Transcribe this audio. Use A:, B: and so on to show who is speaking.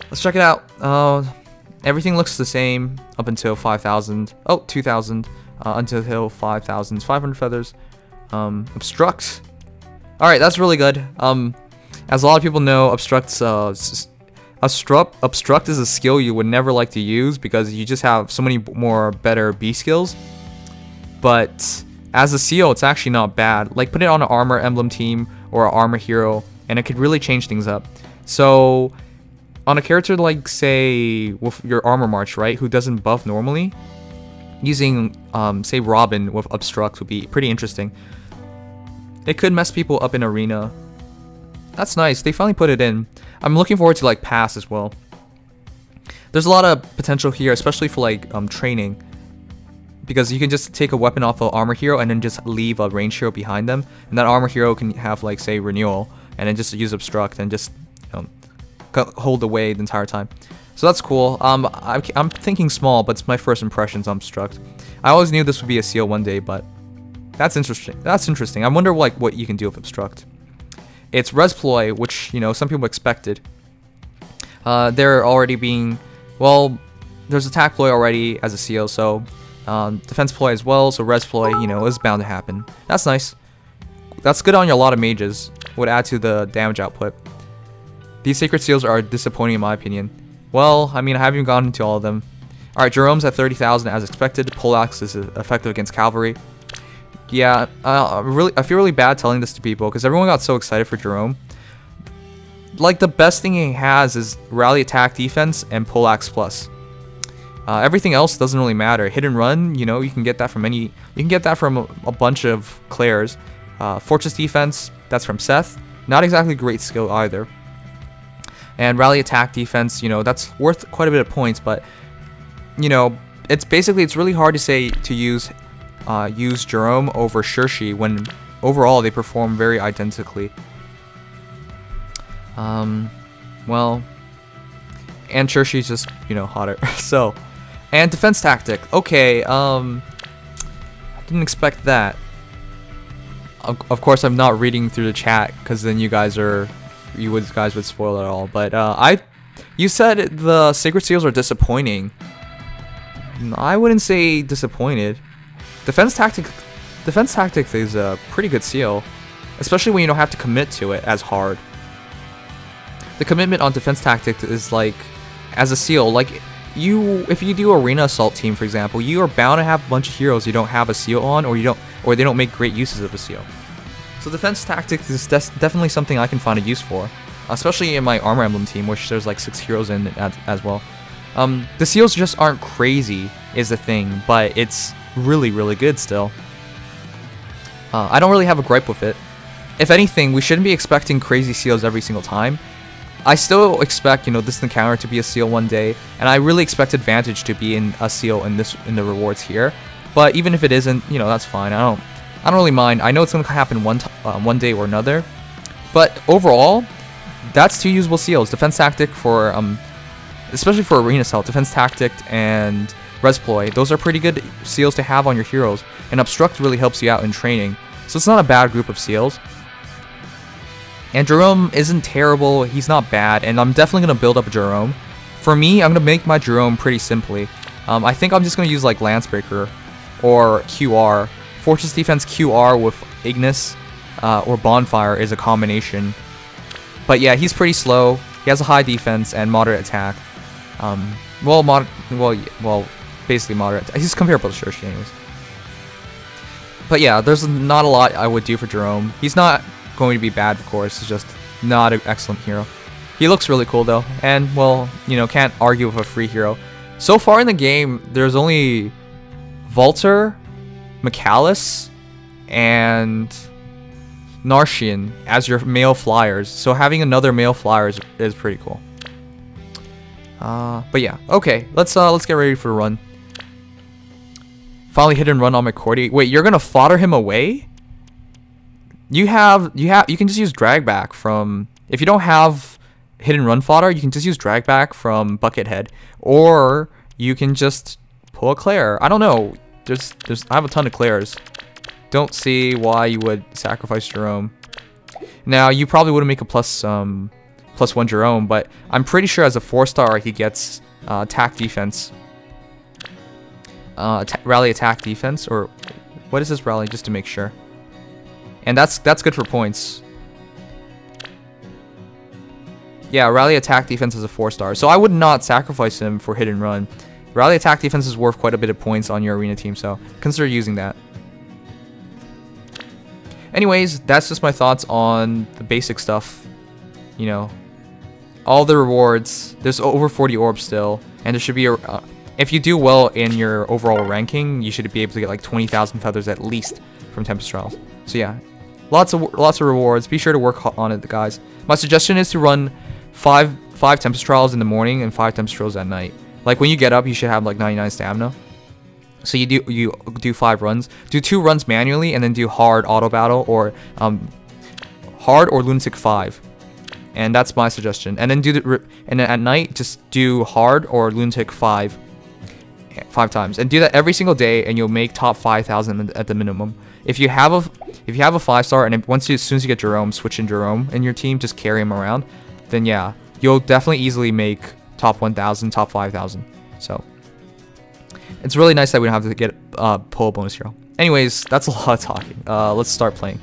A: Let's check it out. Everything looks the same up until 5,000. Oh, 2,000. Until 5,000. 500 feathers. Obstruct. Alright, that's really good. As a lot of people know, obstruct is a skill you would never like to use because you just have so many more better B skills. But as a seal, it's actually not bad. Like, put it on an armor emblem team or an armor hero, and it could really change things up. So, on a character like, say, with your armor march, right, who doesn't buff normally, using, say, Robin with obstruct would be pretty interesting. It could mess people up in arena. That's nice. They finally put it in. I'm looking forward to, like, pass as well. There's a lot of potential here, especially for, like, training. Because you can just take a weapon off an armor hero and then just leave a range hero behind them. And that armor hero can have, like, say, renewal. And then just use obstruct and just hold away the entire time. So that's cool. I'm thinking small, but it's my first impressions on obstruct. I always knew this would be a seal one day, but that's interesting. That's interesting. I wonder, like, what you can do with obstruct. It's res ploy, which, you know, some people expected. They're already being, well, there's attack ploy already as a seal, so defense ploy as well, so res ploy, you know, is bound to happen. That's nice. That's good on a lot of mages. Would add to the damage output. These sacred seals are disappointing in my opinion. Well, I mean, I haven't even gotten into all of them. Alright, Gerome's at 30,000 as expected. Poleaxe is effective against cavalry. Yeah, I feel really bad telling this to people because everyone got so excited for Gerome. Like, the best thing he has is rally attack defense and poleaxe plus. Everything else doesn't really matter. Hit and run, you know, you can get that from any. You can get that from a bunch of Clairs. Fortress defense, that's from Seth. Not exactly a great skill either. And rally attack defense, you know, that's worth quite a bit of points, but you know, it's really hard to say to use Gerome over Xerxes when overall they perform very identically. Well, and Xerxes just, you know, hotter. So, and defense tactic. Okay, I didn't expect that. Of course, I'm not reading through the chat because then you guys would spoil it all. But you said the sacred seals are disappointing. I wouldn't say disappointed. Defense tactic is a pretty good seal, especially when you don't have to commit to it as hard. The commitment on defense tactic is like, as a seal, like if you do arena assault team, for example, you are bound to have a bunch of heroes you don't have a seal on, or they don't make great uses of a seal. So defense tactics is definitely something I can find a use for, especially in my armor emblem team, which there's like 6 heroes in as well. The seals just aren't crazy is the thing, but it's really, really good still. I don't really have a gripe with it. If anything, we shouldn't be expecting crazy seals every single time. I still expect, you know, this encounter to be a seal one day, and I really expect Advantage to be in a seal in the rewards here. But even if it isn't, you know, that's fine. I don't really mind. I know it's gonna happen one day or another, but overall, that's 2 usable seals. Defense tactic for especially for arena assault, defense tactic and res ploy. Those are pretty good seals to have on your heroes, and obstruct really helps you out in training. So it's not a bad group of seals. And Gerome isn't terrible. He's not bad, and I'm definitely gonna build up a Gerome. For me, I'm gonna make my Gerome pretty simply. I think I'm just gonna use like Lancebreaker or QR. Fortress defense QR with Ignis or Bonfire is a combination. But yeah, he's pretty slow. He has a high defense and moderate attack. Basically moderate. He's comparable to Xerxes anyways. But yeah, there's not a lot I would do for Gerome. He's not going to be bad, of course. He's just not an excellent hero. He looks really cool though, and well, you know, can't argue with a free hero. So far in the game, there's only Volter, Micallus, and Narshian as your male flyers. So having another male flyer is pretty cool. But yeah, okay. Let's get ready for the run. Finally hit and run on McCordy. Wait, you're gonna fodder him away? You can just use drag back from, if you don't have hit and run fodder, you can just use drag back from Buckethead, or you can just pull a Claire. I don't know. I have a ton of Claires. Don't see why you would sacrifice Gerome. Now you probably wouldn't make a plus +1 Gerome, but I'm pretty sure as a 4-star he gets attack defense, rally attack defense, or what is this rally, just to make sure. And that's good for points. Yeah, rally attack defense is a 4-star, so I would not sacrifice him for hit and run. Rally attack defense is worth quite a bit of points on your arena team, so consider using that. Anyways, that's just my thoughts on the basic stuff. You know, all the rewards. There's over 40 orbs still, and there should be a. If you do well in your overall ranking, you should be able to get like 20,000 feathers at least from Tempest Trials. So yeah, lots of rewards. Be sure to work on it, guys. My suggestion is to run five Tempest Trials in the morning and 5 Tempest Trials at night. Like when you get up, you should have like 99 stamina. So you do 5 runs. Do 2 runs manually, and then do hard auto battle or hard or lunatic 5. And that's my suggestion. And then and then at night just do hard or lunatic 5 times, and do that every single day, and you'll make top 5,000 at the minimum. If you have a 5-star, and as soon as you get Gerome, switch in Gerome in your team, just carry him around, then yeah, you'll definitely easily make top 1,000, top 5,000. So it's really nice that we don't have to get pull bonus hero. Anyways, that's a lot of talking. Let's start playing.